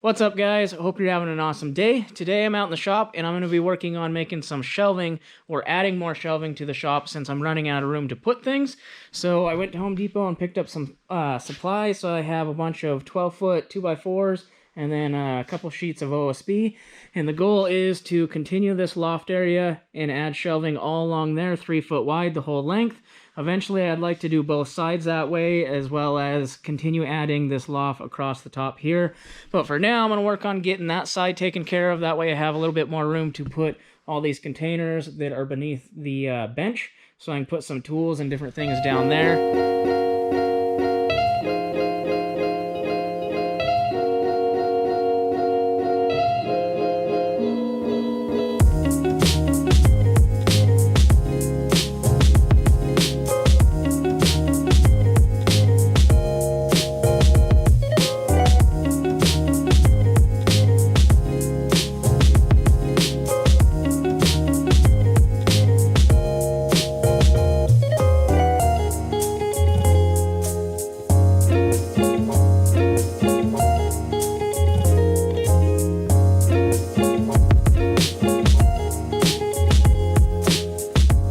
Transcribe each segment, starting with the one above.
What's up, guys? I hope you're having an awesome day. Today I'm out in the shop and I'm going to be working on making some shelving or adding more shelving to the shop since I'm running out of room to put things. So I went to Home Depot and picked up some supplies. So I have a bunch of 12-foot 2x4s and then a couple sheets of OSB. And the goal is to continue this loft area and add shelving all along there, 3 foot wide, the whole length. Eventually, I'd like to do both sides that way, as well as continue adding this loft across the top here. But for now, I'm going to work on getting that side taken care of. That way I have a little bit more room to put all these containers that are beneath the bench, so I can put some tools and different things down there.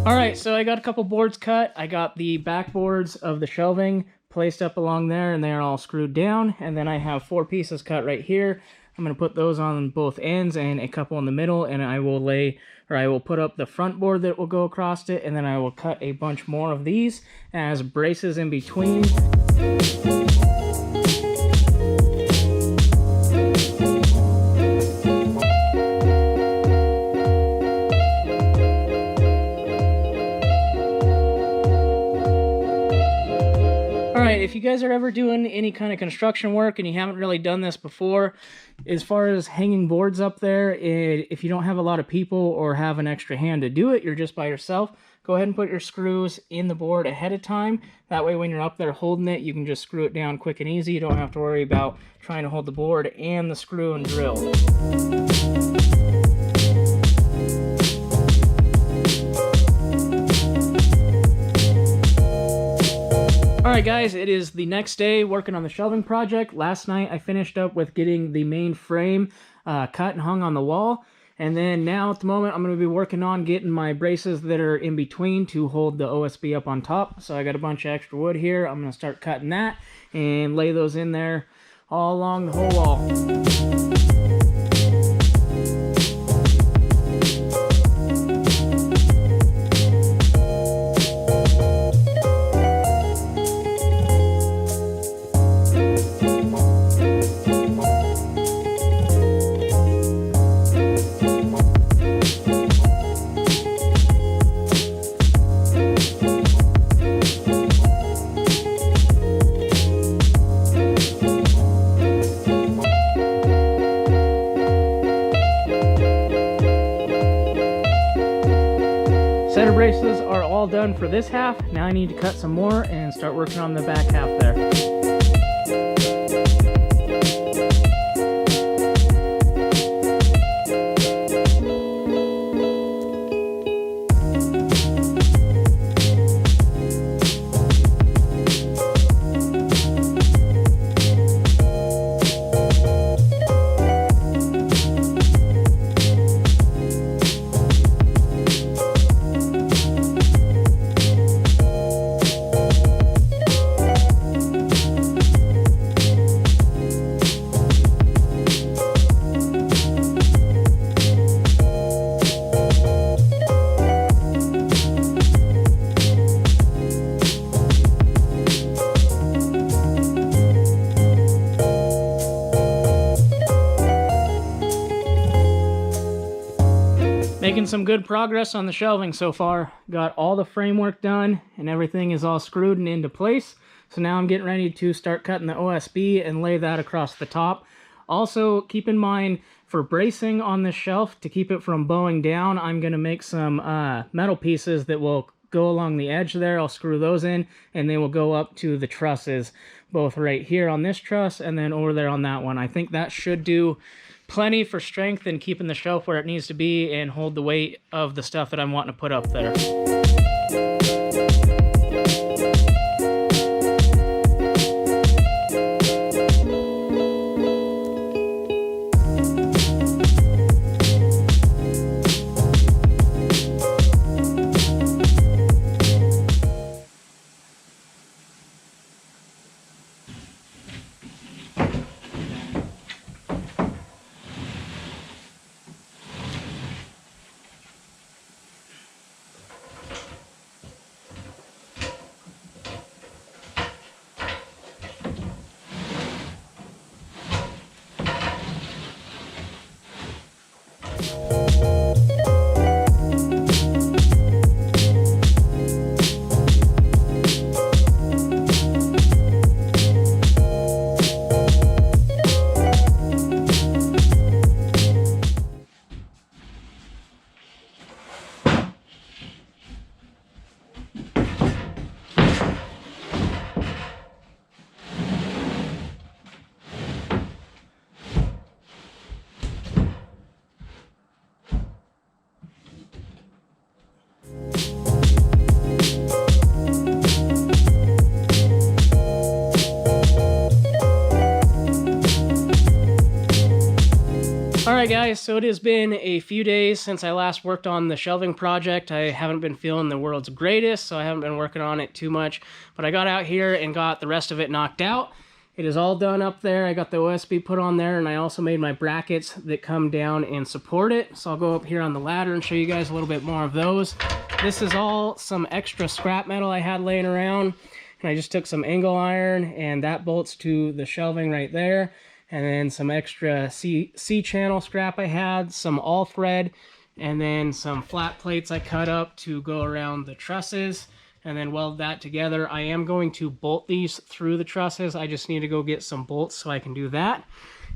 Alright, so I got a couple boards cut. I got the backboards of the shelving placed up along there and they're all screwed down. And then I have 4 pieces cut right here. I'm going to put those on both ends and a couple in the middle, and I will put up the front board that will go across it, and then I will cut a bunch more of these as braces in between. Alright, if you guys are ever doing any kind of construction work and you haven't really done this before, as far as hanging boards up there, if you don't have a lot of people or have an extra hand to do it, you're just by yourself, go ahead and put your screws in the board ahead of time. That way when you're up there holding it, you can just screw it down quick and easy. You don't have to worry about trying to hold the board and the screw and drill. Alright guys, it is the next day working on the shelving project. Last night I finished up with getting the main frame cut and hung on the wall. And then now at the moment I'm going to be working on getting my braces that are in between to hold the OSB up on top. So I got a bunch of extra wood here. I'm going to start cutting that and lay those in there all along the whole wall. Center braces are all done for this half. Now I need to cut some more and start working on the back half there. Making some good progress on the shelving so far. Got all the framework done and everything is all screwed and into place. So now I'm getting ready to start cutting the OSB and lay that across the top. Also, keep in mind for bracing on this shelf, to keep it from bowing down, I'm going to make some metal pieces that will go along the edge there. I'll screw those in and they will go up to the trusses, both right here on this truss and then over there on that one. I think that should do plenty for strength and keeping the shelf where it needs to be and hold the weight of the stuff that I'm wanting to put up there. Alright guys, so it has been a few days since I last worked on the shelving project. I haven't been feeling the world's greatest, so I haven't been working on it too much. But I got out here and got the rest of it knocked out. It is all done up there. I got the OSB put on there, and I also made my brackets that come down and support it. So I'll go up here on the ladder and show you guys a little bit more of those. This is all some extra scrap metal I had laying around. And I just took some angle iron, and that bolts to the shelving right there. And then some extra C-channel scrap I had, some all thread, and then some flat plates I cut up to go around the trusses, and then weld that together. I am going to bolt these through the trusses. I just need to go get some bolts so I can do that.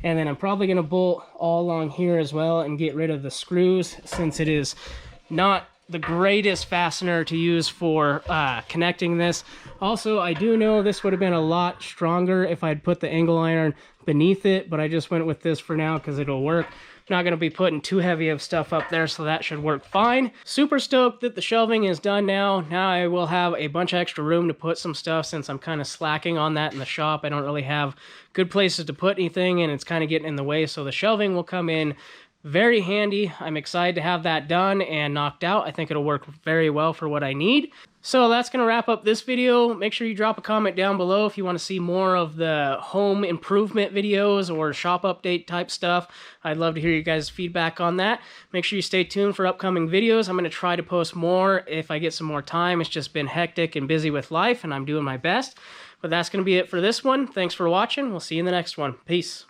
And then I'm probably going to bolt all along here as well and get rid of the screws, since it is not the greatest fastener to use for connecting this. Also, I do know this would have been a lot stronger if I'd put the angle iron beneath it, but I just went with this for now because it'll work. Not going to be putting too heavy of stuff up there, so that should work fine. Super stoked that the shelving is done now. Now I will have a bunch of extra room to put some stuff, since I'm kind of slacking on that in the shop. I don't really have good places to put anything, and it's kind of getting in the way, so the shelving will come in very handy. I'm excited to have that done and knocked out. I think it'll work very well for what I need. So that's going to wrap up this video. Make sure you drop a comment down below if you want to see more of the home improvement videos or shop update type stuff. I'd love to hear you guys' feedback on that. Make sure you stay tuned for upcoming videos. I'm going to try to post more if I get some more time. It's just been hectic and busy with life, and I'm doing my best. But that's going to be it for this one. Thanks for watching. We'll see you in the next one. Peace.